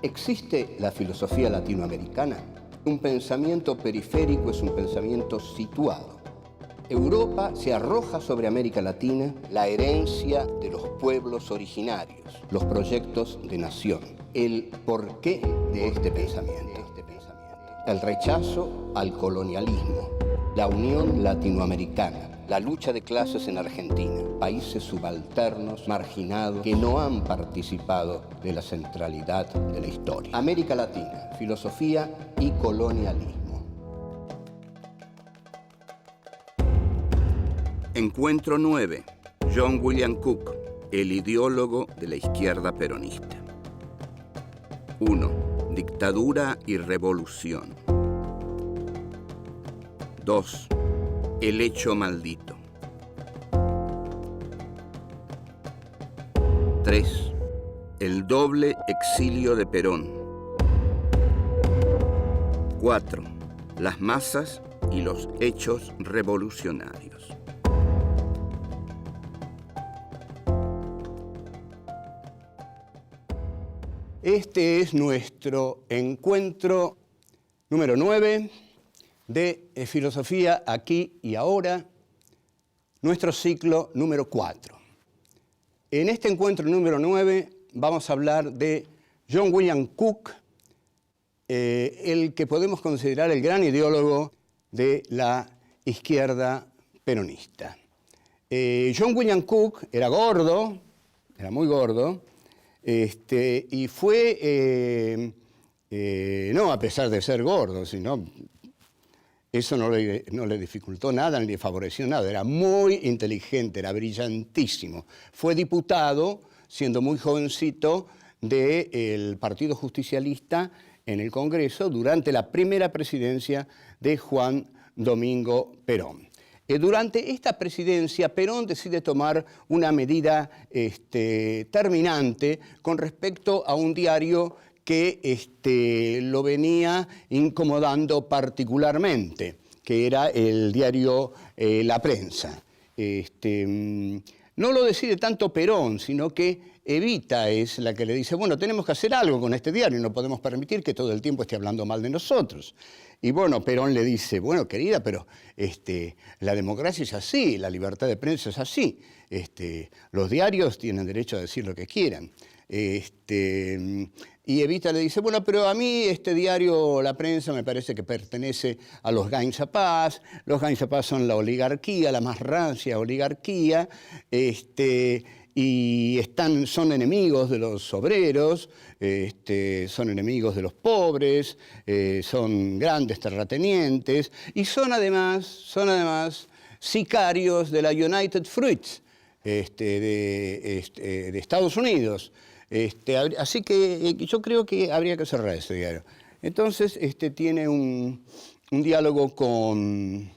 ¿Existe la filosofía latinoamericana? Un pensamiento periférico es un pensamiento situado. Europa se arroja sobre América Latina la herencia de los pueblos originarios, los proyectos de nación, el porqué de este pensamiento. El rechazo al colonialismo, la unión latinoamericana, la lucha de clases en Argentina, países subalternos, marginados, que no han participado de la centralidad de la historia. América Latina, filosofía y colonialismo. Encuentro 9. John William Cook, el ideólogo de la izquierda peronista. 1. Dictadura y revolución. 2. El hecho maldito. 3. El doble exilio de Perón. 4. Las masas y los hechos revolucionarios. Este es nuestro encuentro número 9 de Filosofía Aquí y Ahora, nuestro ciclo número 4. En este encuentro número 9 vamos a hablar de John William Cook, el que podemos considerar el gran ideólogo de la izquierda peronista. John William Cook era gordo, era muy gordo, y fue, no a pesar de ser gordo, sino eso no le dificultó nada ni le favoreció nada. Era muy inteligente, era brillantísimo. Fue diputado, siendo muy jovencito, del Partido Justicialista en el Congreso durante la primera presidencia de Juan Domingo Perón. Durante esta presidencia, Perón decide tomar una medida terminante con respecto a un diario que lo venía incomodando particularmente, que era el diario La Prensa. No lo decide tanto Perón, sino que Evita es la que le dice, bueno, tenemos que hacer algo con este diario, no podemos permitir que todo el tiempo esté hablando mal de nosotros. Y bueno, Perón le dice, bueno, querida, pero la democracia es así, la libertad de prensa es así. Los diarios tienen derecho a decir lo que quieran. Y Evita le dice, bueno, pero a mí este diario, La Prensa, me parece que pertenece a los Gainzapás. Los Gainzapás son la oligarquía, la más rancia oligarquía, y son enemigos de los obreros, son enemigos de los pobres, son grandes terratenientes y son además sicarios de la United Fruits de Estados Unidos. Así que yo creo que habría que cerrar ese diario. Entonces tiene un diálogo con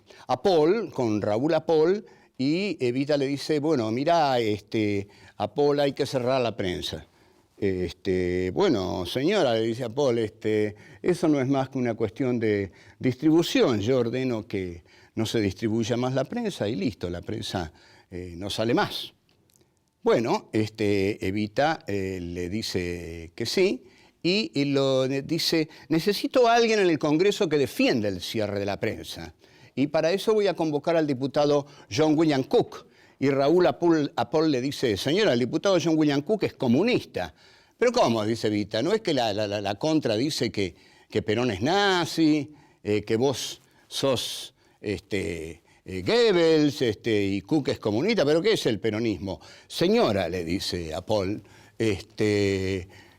Raúl Apol, y Evita le dice, bueno, mira, Apol, hay que cerrar La Prensa. Bueno, señora, le dice Apol, eso no es más que una cuestión de distribución. Yo ordeno que no se distribuya más la prensa y listo, la prensa no sale más. Bueno, Evita le dice que sí y lo dice, necesito a alguien en el Congreso que defienda el cierre de la prensa. Y para eso voy a convocar al diputado John William Cook. Y Raúl Apol le dice, señora, el diputado John William Cook es comunista. ¿Pero cómo? Dice Evita. ¿No es que la contra dice que Perón es nazi, que vos sos Goebbels y Cook es comunista? ¿Pero qué es el peronismo? Señora, le dice Apol,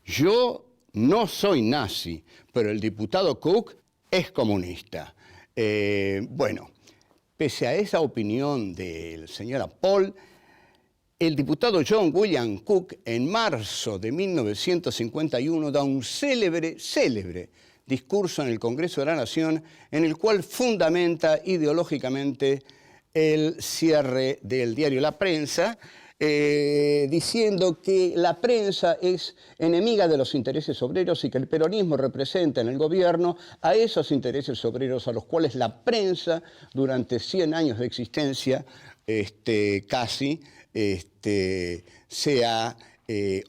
yo no soy nazi, pero el diputado Cook es comunista. Bueno, pese a esa opinión del señor Apol, el diputado John William Cook en marzo de 1951 da un célebre discurso en el Congreso de la Nación en el cual fundamenta ideológicamente el cierre del diario La Prensa, diciendo que la prensa es enemiga de los intereses obreros y que el peronismo representa en el gobierno a esos intereses obreros a los cuales la prensa durante 100 años de existencia casi se ha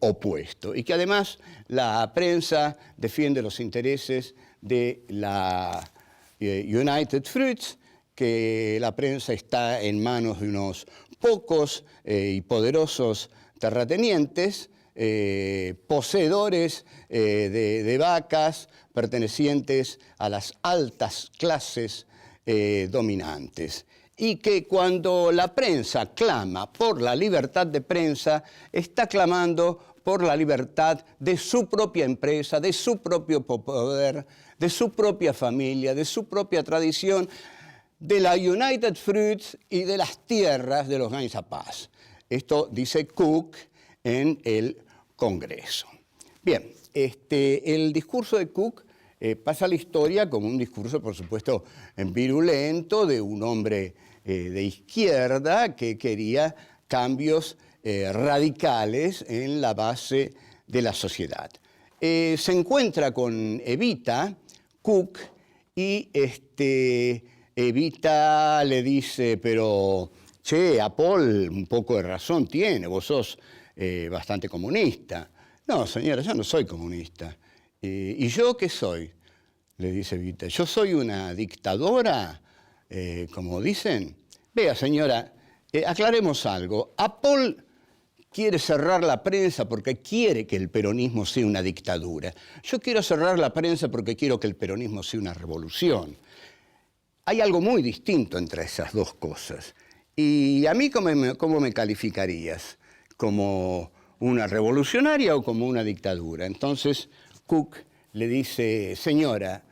opuesto, y que además la prensa defiende los intereses de la United Fruits, que la prensa está en manos de unos pocos y poderosos terratenientes, poseedores de vacas pertenecientes a las altas clases dominantes, y que cuando la prensa clama por la libertad de prensa, está clamando por la libertad de su propia empresa, de su propio poder, de su propia familia, de su propia tradición, de la United Fruits y de las tierras de los Gains a Paz. Esto dice Cook en el Congreso. Bien, el discurso de Cook pasa a la historia como un discurso, por supuesto, virulento de un hombre de izquierda que quería cambios radicales en la base de la sociedad. Se encuentra con Evita, Cook, y Evita le dice, pero, che, Paul un poco de razón tiene, vos sos bastante comunista. No, señora, yo no soy comunista. ¿Y yo qué soy? Le dice Evita. Yo soy una dictadora, como dicen. Vea, señora, aclaremos algo. Paul quiere cerrar la prensa porque quiere que el peronismo sea una dictadura. Yo quiero cerrar la prensa porque quiero que el peronismo sea una revolución. Hay algo muy distinto entre esas dos cosas. ¿Y a mí cómo me calificarías? ¿Como una revolucionaria o como una dictadura? Entonces Cook le dice, señora,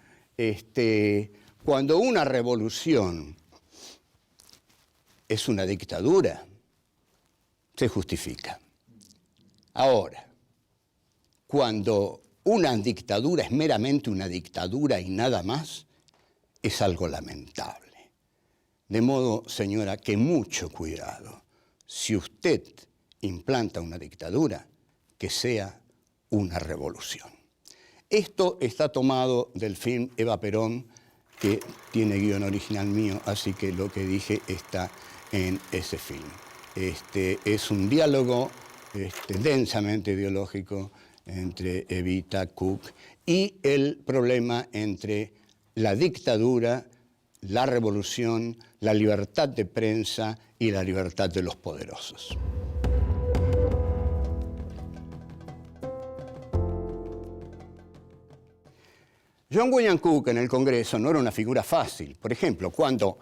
cuando una revolución es una dictadura, se justifica. Ahora, cuando una dictadura es meramente una dictadura y nada más, es algo lamentable. De modo, señora, que mucho cuidado. Si usted implanta una dictadura, que sea una revolución. Esto está tomado del film Eva Perón, que tiene guión original mío, así que lo que dije está en ese film. Es un diálogo densamente ideológico entre Evita, Cook y el problema entre la dictadura, la revolución, la libertad de prensa y la libertad de los poderosos. John William Cook en el Congreso no era una figura fácil. Por ejemplo, cuando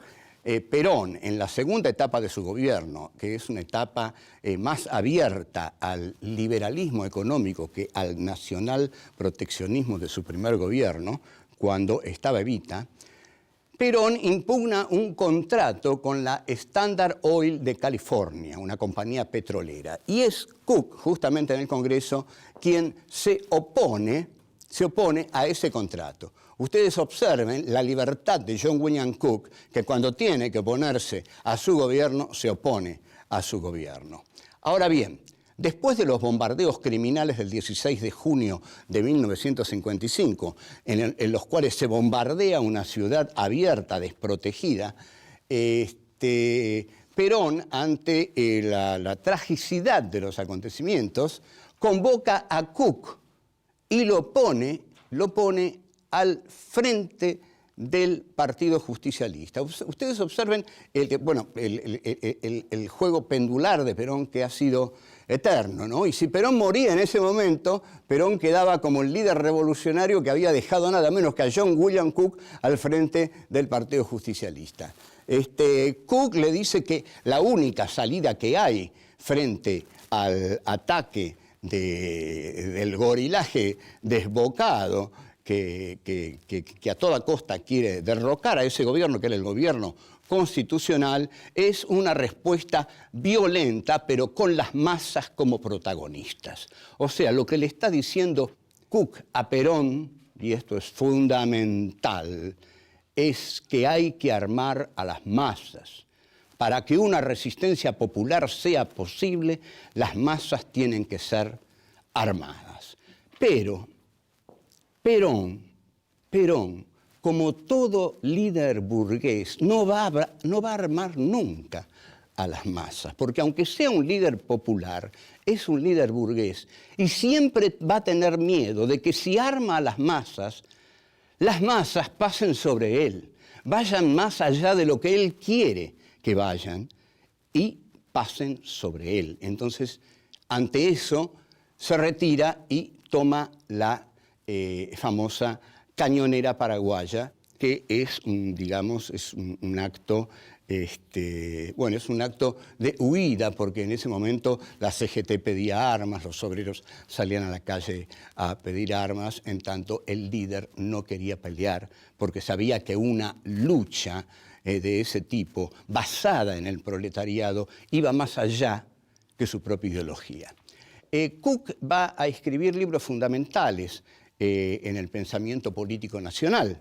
Perón, en la segunda etapa de su gobierno, que es una etapa más abierta al liberalismo económico que al nacional proteccionismo de su primer gobierno, cuando estaba Evita, Perón impugna un contrato con la Standard Oil de California, una compañía petrolera. Y es Cook, justamente en el Congreso, quien se opone a ese contrato. Ustedes observen la libertad de John William Cook, que cuando tiene que oponerse a su gobierno, se opone a su gobierno. Ahora bien, después de los bombardeos criminales del 16 de junio de 1955, en los cuales se bombardea una ciudad abierta, desprotegida, Perón, ante la tragicidad de los acontecimientos, convoca a Cook y lo pone al frente del Partido Justicialista. Ustedes observen el juego pendular de Perón, que ha sido eterno, ¿no? Y si Perón moría en ese momento, Perón quedaba como el líder revolucionario que había dejado nada menos que a John William Cook al frente del Partido Justicialista. Cook le dice que la única salida que hay frente al ataque del gorilaje desbocado que a toda costa quiere derrocar a ese gobierno, que era el gobierno constitucional, es una respuesta violenta, pero con las masas como protagonistas. O sea, lo que le está diciendo Cook a Perón, y esto es fundamental, es que hay que armar a las masas. Para que una resistencia popular sea posible, las masas tienen que ser armadas. Pero Perón, como todo líder burgués, no va a armar nunca a las masas, porque aunque sea un líder popular, es un líder burgués y siempre va a tener miedo de que si arma a las masas pasen sobre él, vayan más allá de lo que él quiere que vayan y pasen sobre él. Entonces, ante eso, se retira y toma la famosa cañonera paraguaya, que es, digamos, es un acto, bueno, es un acto de huida, porque en ese momento la CGT pedía armas, los obreros salían a la calle a pedir armas, en tanto el líder no quería pelear, porque sabía que una lucha de ese tipo, basada en el proletariado, iba más allá que su propia ideología. Cook va a escribir libros fundamentales en el pensamiento político nacional.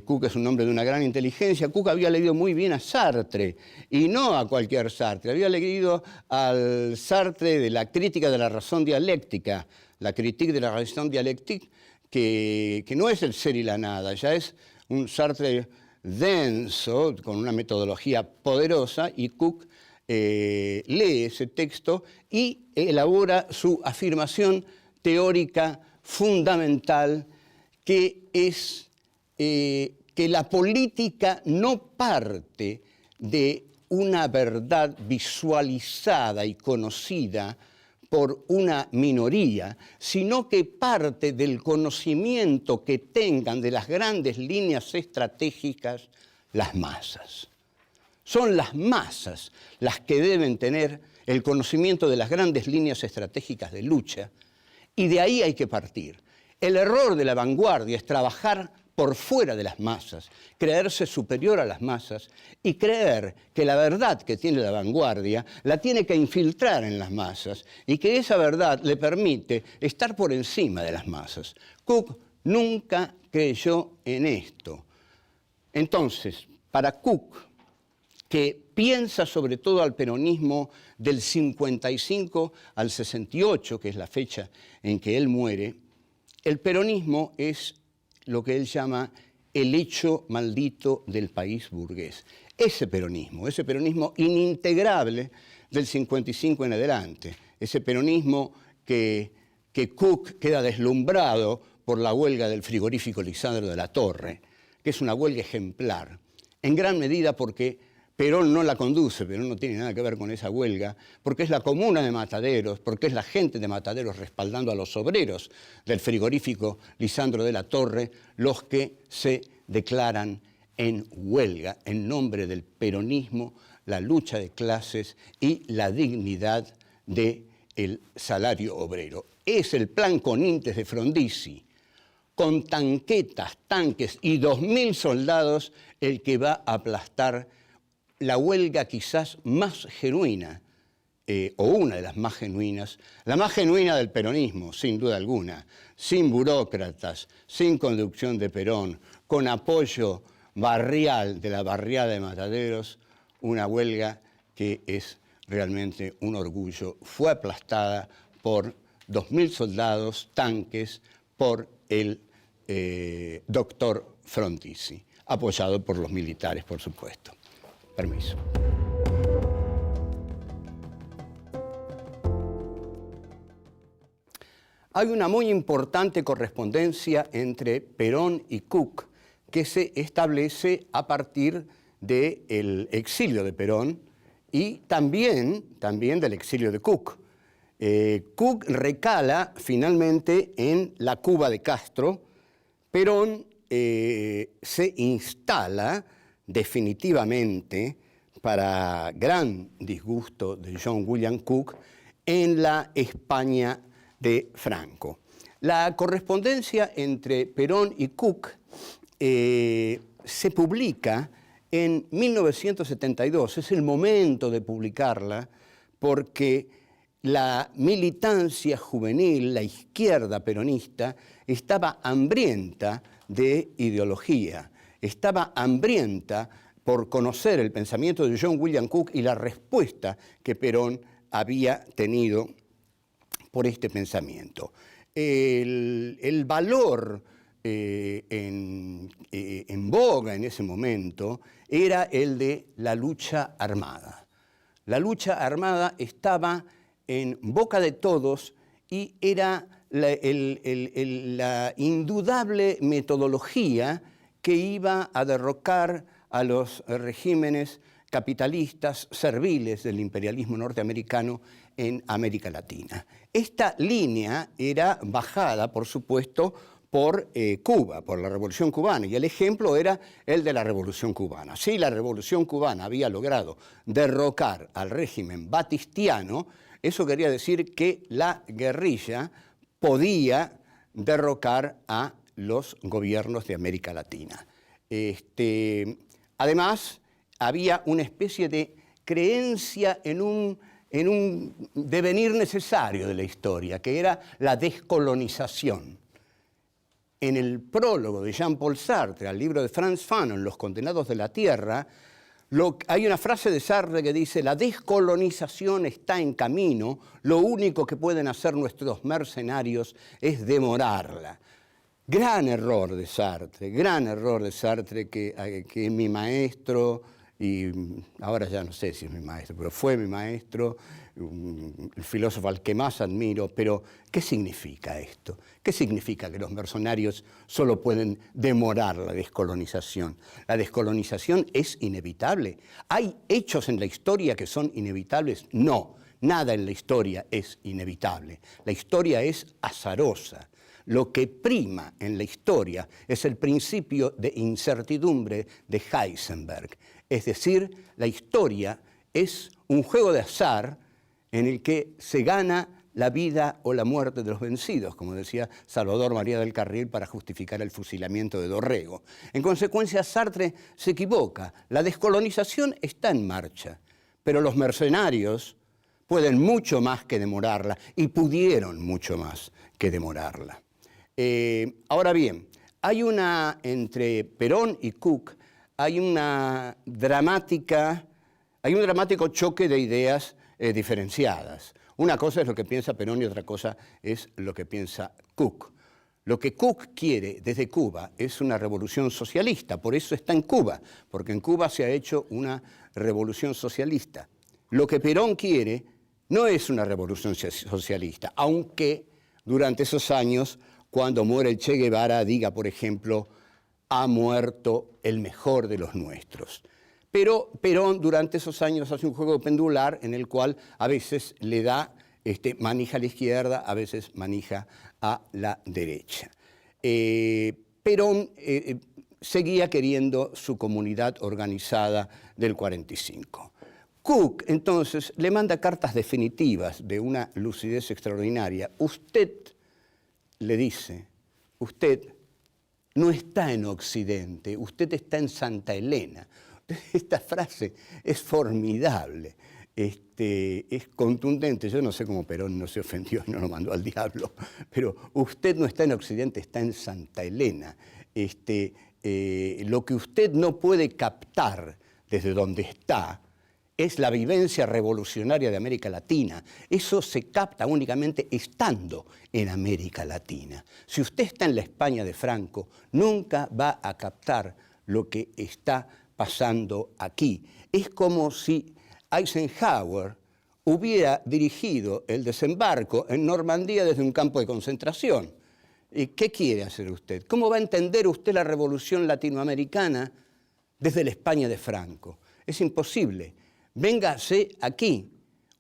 Cook es un hombre de una gran inteligencia. Cook había leído muy bien a Sartre, y no a cualquier Sartre. Había leído al Sartre de la crítica de la razón dialéctica, la critique de la raison dialectique, que no es el ser y la nada, ya es un Sartre denso, con una metodología poderosa, y Cook lee ese texto y elabora su afirmación teórica fundamental, que es que la política no parte de una verdad visualizada y conocida por una minoría, sino que parte del conocimiento que tengan de las grandes líneas estratégicas las masas. Son las masas las que deben tener el conocimiento de las grandes líneas estratégicas de lucha, y de ahí hay que partir. El error de la vanguardia es trabajar por fuera de las masas, creerse superior a las masas y creer que la verdad que tiene la vanguardia la tiene que infiltrar en las masas y que esa verdad le permite estar por encima de las masas. Cook nunca creyó en esto. Entonces, para Cook, que piensa sobre todo al peronismo del 55 al 68, que es la fecha en que él muere, el peronismo es lo que él llama el hecho maldito del país burgués. Ese peronismo inintegrable del 55 en adelante, ese peronismo que Cook queda deslumbrado por la huelga del frigorífico Lisandro de la Torre, que es una huelga ejemplar, en gran medida porque Perón no la conduce, Perón no tiene nada que ver con esa huelga, porque es la comuna de Mataderos, porque es la gente de Mataderos respaldando a los obreros del frigorífico Lisandro de la Torre los que se declaran en huelga en nombre del peronismo, la lucha de clases y la dignidad del salario obrero. Es el plan Conintes de Frondizi, con tanquetas, tanques y 2.000 soldados, el que va a aplastar la huelga quizás más genuina, o una de las más genuinas, la más genuina del peronismo, sin duda alguna, sin burócratas, sin conducción de Perón, con apoyo barrial de la barriada de Mataderos, una huelga que es realmente un orgullo. Fue aplastada por 2.000 soldados, tanques, por el doctor Frondizi, apoyado por los militares, por supuesto. Permiso. Hay una muy importante correspondencia entre Perón y Cook que se establece a partir del exilio de Perón y también del exilio de Cook. Cook recala finalmente en la Cuba de Castro. Perón se instala definitivamente, para gran disgusto de John William Cook, en la España de Franco. La correspondencia entre Perón y Cook se publica en 1972. Es el momento de publicarla porque la militancia juvenil, la izquierda peronista, estaba hambrienta de ideología, estaba hambrienta por conocer el pensamiento de John William Cook y la respuesta que Perón había tenido por este pensamiento. El valor en boga en ese momento era el de la lucha armada. La lucha armada estaba en boca de todos y era la indudable metodología que iba a derrocar a los regímenes capitalistas serviles del imperialismo norteamericano en América Latina. Esta línea era bajada, por supuesto, por Cuba, por la Revolución Cubana, y el ejemplo era el de la Revolución Cubana. Si la Revolución Cubana había logrado derrocar al régimen batistiano, eso quería decir que la guerrilla podía derrocar a los gobiernos de América Latina. Además, había una especie de creencia en un devenir necesario de la historia, que era la descolonización. En el prólogo de Jean-Paul Sartre al libro de Frantz Fanon, Los condenados de la tierra, hay una frase de Sartre que dice: la descolonización está en camino, lo único que pueden hacer nuestros mercenarios es demorarla. Gran error de Sartre, que es mi maestro, y ahora ya no sé si es mi maestro, pero fue mi maestro, el filósofo al que más admiro. Pero, ¿qué significa esto? ¿Qué significa que los mercenarios solo pueden demorar la descolonización? La descolonización es inevitable. ¿Hay hechos en la historia que son inevitables? No, nada en la historia es inevitable. La historia es azarosa. Lo que prima en la historia es el principio de incertidumbre de Heisenberg. Es decir, la historia es un juego de azar en el que se gana la vida o la muerte de los vencidos, como decía Salvador María del Carril para justificar el fusilamiento de Dorrego. En consecuencia, Sartre se equivoca. La descolonización está en marcha, pero los mercenarios pueden mucho más que demorarla, y pudieron mucho más que demorarla. Ahora bien, entre Perón y Cook hay un dramático choque de ideas diferenciadas. Una cosa es lo que piensa Perón y otra cosa es lo que piensa Cook. Lo que Cook quiere desde Cuba es una revolución socialista, por eso está en Cuba, porque en Cuba se ha hecho una revolución socialista. Lo que Perón quiere no es una revolución socialista, aunque durante esos años, cuando muere el Che Guevara, diga, por ejemplo, ha muerto el mejor de los nuestros. Pero Perón durante esos años hace un juego pendular en el cual a veces le da manija a la izquierda, a veces manija a la derecha. Perón seguía queriendo su comunidad organizada del 45. Cook, entonces, le manda cartas definitivas de una lucidez extraordinaria. Usted, le dice, usted no está en Occidente, usted está en Santa Elena. Esta frase es formidable, es contundente. Yo no sé cómo Perón no se ofendió y no lo mandó al diablo, pero usted no está en Occidente, está en Santa Elena. Lo que usted no puede captar desde donde está es la vivencia revolucionaria de América Latina. Eso se capta únicamente estando en América Latina. Si usted está en la España de Franco, nunca va a captar lo que está pasando aquí. Es como si Eisenhower hubiera dirigido el desembarco en Normandía desde un campo de concentración. ¿Y qué quiere hacer usted? ¿Cómo va a entender usted la revolución latinoamericana desde la España de Franco? Es imposible. Véngase aquí.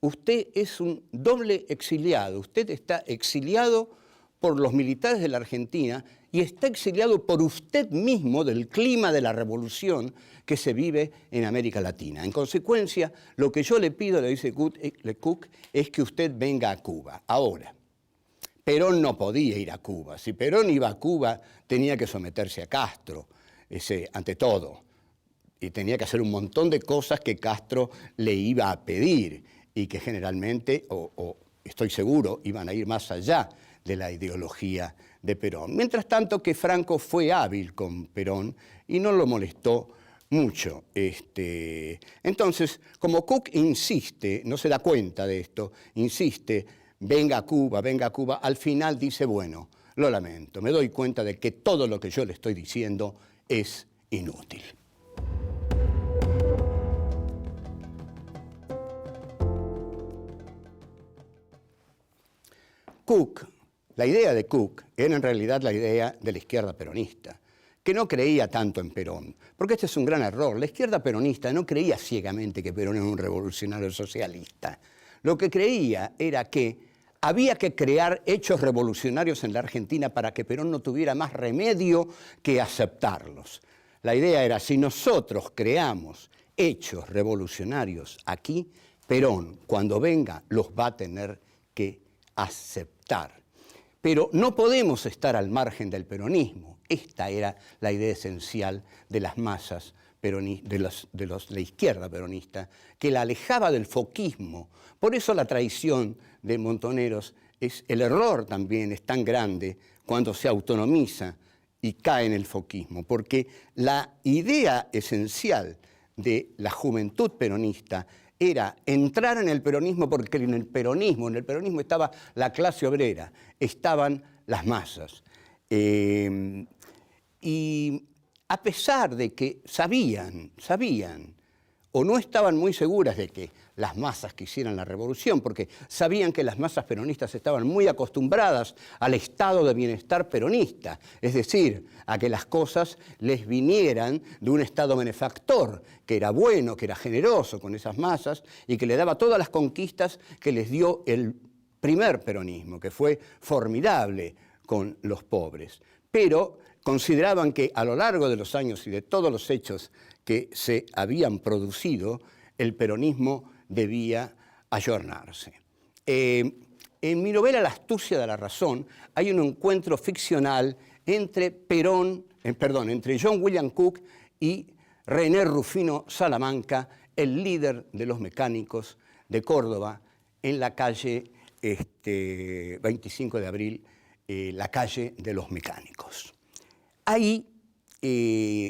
Usted es un doble exiliado. Usted está exiliado por los militares de la Argentina y está exiliado por usted mismo del clima de la revolución que se vive en América Latina. En consecuencia, lo que yo le pido, le dice Cook, es que usted venga a Cuba. Ahora, Perón no podía ir a Cuba. Si Perón iba a Cuba, tenía que someterse a Castro, ante todo. Y tenía que hacer un montón de cosas que Castro le iba a pedir y que generalmente, o estoy seguro, iban a ir más allá de la ideología de Perón. Mientras tanto que Franco fue hábil con Perón y no lo molestó mucho. Entonces, como Cook insiste, no se da cuenta de esto, insiste, venga a Cuba, al final dice, bueno, lo lamento, me doy cuenta de que todo lo que yo le estoy diciendo es inútil. Cook, la idea de Cook era en realidad la idea de la izquierda peronista, que no creía tanto en Perón, porque este es un gran error. La izquierda peronista no creía ciegamente que Perón era un revolucionario socialista. Lo que creía era que había que crear hechos revolucionarios en la Argentina para que Perón no tuviera más remedio que aceptarlos. La idea era, si nosotros creamos hechos revolucionarios aquí, Perón, cuando venga, los va a tener que aceptar. Pero no podemos estar al margen del peronismo. Esta era la idea esencial de las masas de la izquierda peronista, que la alejaba del foquismo. Por eso la traición de Montoneros, el error también es tan grande cuando se autonomiza y cae en el foquismo, porque la idea esencial de la juventud peronista era entrar en el peronismo, porque en el peronismo estaba la clase obrera, estaban las masas. Y a pesar de que sabían, o no estaban muy seguras de que las masas quisieran la revolución, porque sabían que las masas peronistas estaban muy acostumbradas al estado de bienestar peronista, es decir, a que las cosas les vinieran de un estado benefactor, que era bueno, que era generoso con esas masas y que le daba todas las conquistas que les dio el primer peronismo, que fue formidable con los pobres. Pero consideraban que a lo largo de los años y de todos los hechos que se habían producido, el peronismo debía ayornarse. En mi novela La astucia de la razón hay un encuentro ficcional entre entre John William Cook y René Rufino Salamanca, el líder de los mecánicos de Córdoba, en la calle 25 de abril, la calle de los mecánicos. Ahí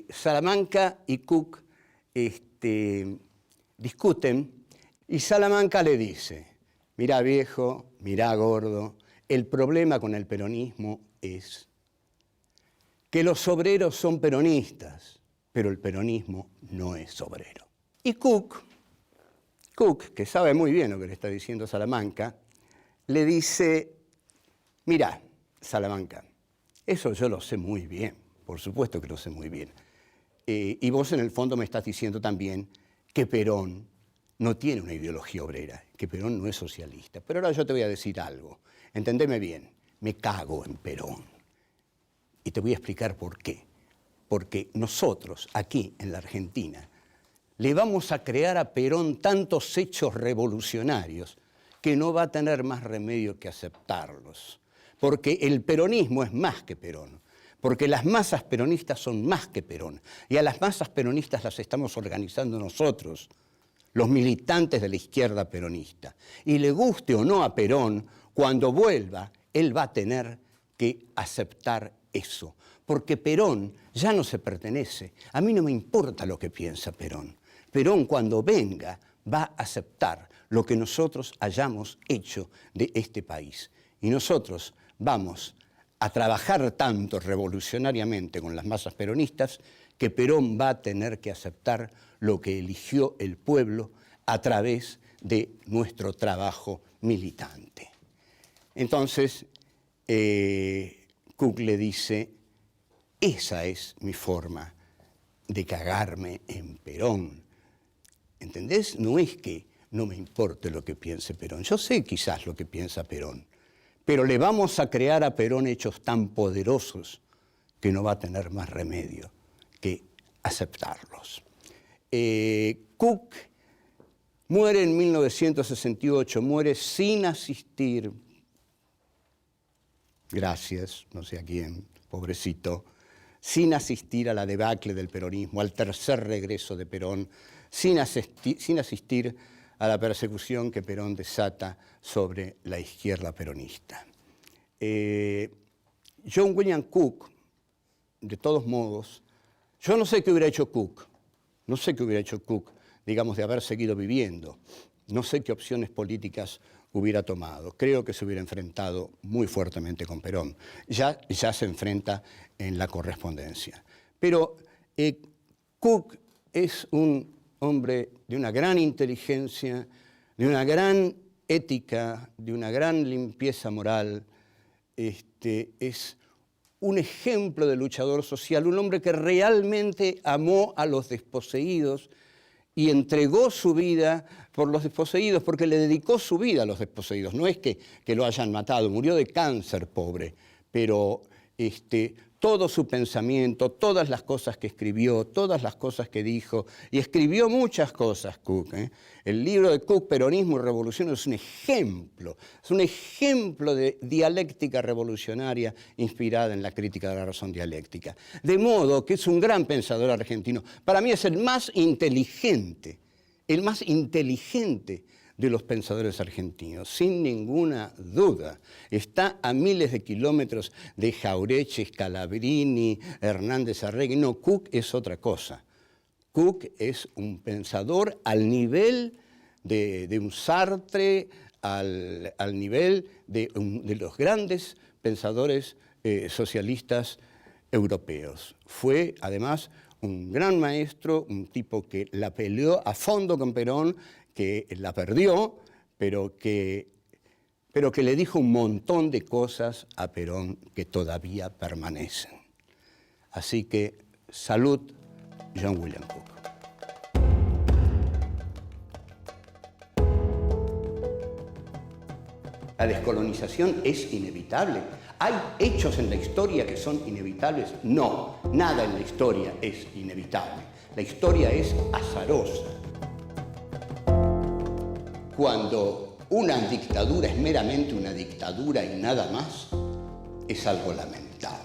Salamanca y Cook discuten y Salamanca le dice: mirá viejo, mirá gordo, el problema con el peronismo es que los obreros son peronistas, pero el peronismo no es obrero. Y Cook, que sabe muy bien lo que le está diciendo Salamanca, le dice: mirá, Salamanca, eso yo lo sé muy bien, por supuesto que lo sé muy bien. Y vos en el fondo me estás diciendo también que Perón no tiene una ideología obrera, que Perón no es socialista. Pero ahora yo te voy a decir algo, entendeme bien, me cago en Perón. Y te voy a explicar por qué. Porque nosotros, aquí en la Argentina, le vamos a crear a Perón tantos hechos revolucionarios que no va a tener más remedio que aceptarlos. Porque el peronismo es más que Perón. Porque las masas peronistas son más que Perón. Y a las masas peronistas las estamos organizando nosotros, los militantes de la izquierda peronista. Y le guste o no a Perón, cuando vuelva, él va a tener que aceptar eso. Porque Perón ya no se pertenece. A mí no me importa lo que piensa Perón. Perón, cuando venga, va a aceptar lo que nosotros hayamos hecho de este país. Y nosotros vamos a trabajar tanto revolucionariamente con las masas peronistas que Perón va a tener que aceptar lo que eligió el pueblo a través de nuestro trabajo militante. Entonces, Cook le dice: esa es mi forma de cagarme en Perón. ¿Entendés? No es que no me importe lo que piense Perón. Yo sé quizás lo que piensa Perón, pero le vamos a crear a Perón hechos tan poderosos que no va a tener más remedio que aceptarlos. Cook muere en 1968, muere sin asistir, gracias, no sé a quién, pobrecito, sin asistir a la debacle del peronismo, al tercer regreso de Perón, sin asistir a la persecución que Perón desata sobre la izquierda peronista. John William Cook, de todos modos, yo no sé qué hubiera hecho Cook, digamos, de haber seguido viviendo, no sé qué opciones políticas hubiera tomado. Creo que se hubiera enfrentado muy fuertemente con Perón. Ya se enfrenta en la correspondencia. Pero Cook es un hombre de una gran inteligencia, de una gran ética, de una gran limpieza moral. Es un ejemplo de luchador social, un hombre que realmente amó a los desposeídos y entregó su vida por los desposeídos, porque le dedicó su vida a los desposeídos. No es que lo hayan matado, murió de cáncer, pobre, pero todo su pensamiento, todas las cosas que escribió, todas las cosas que dijo, y escribió muchas cosas Cook. El libro de Cook, Peronismo y Revolución, es un ejemplo de dialéctica revolucionaria inspirada en la crítica de la razón dialéctica. De modo que es un gran pensador argentino. Para mí es el más inteligente de los pensadores argentinos, sin ninguna duda. Está a miles de kilómetros de Jauretche, Scalabrini, Hernández Arregui. No, Cook es otra cosa. Cook es un pensador al nivel de un Sartre, al nivel de los grandes pensadores socialistas europeos. Fue, además, un gran maestro, un tipo que la peleó a fondo con Perón, que la perdió, pero que le dijo un montón de cosas a Perón que todavía permanecen. Así que, salud, John William Cook. ¿La descolonización es inevitable? ¿Hay hechos en la historia que son inevitables? No, nada en la historia es inevitable. La historia es azarosa. Cuando una dictadura es meramente una dictadura y nada más, es algo lamentable.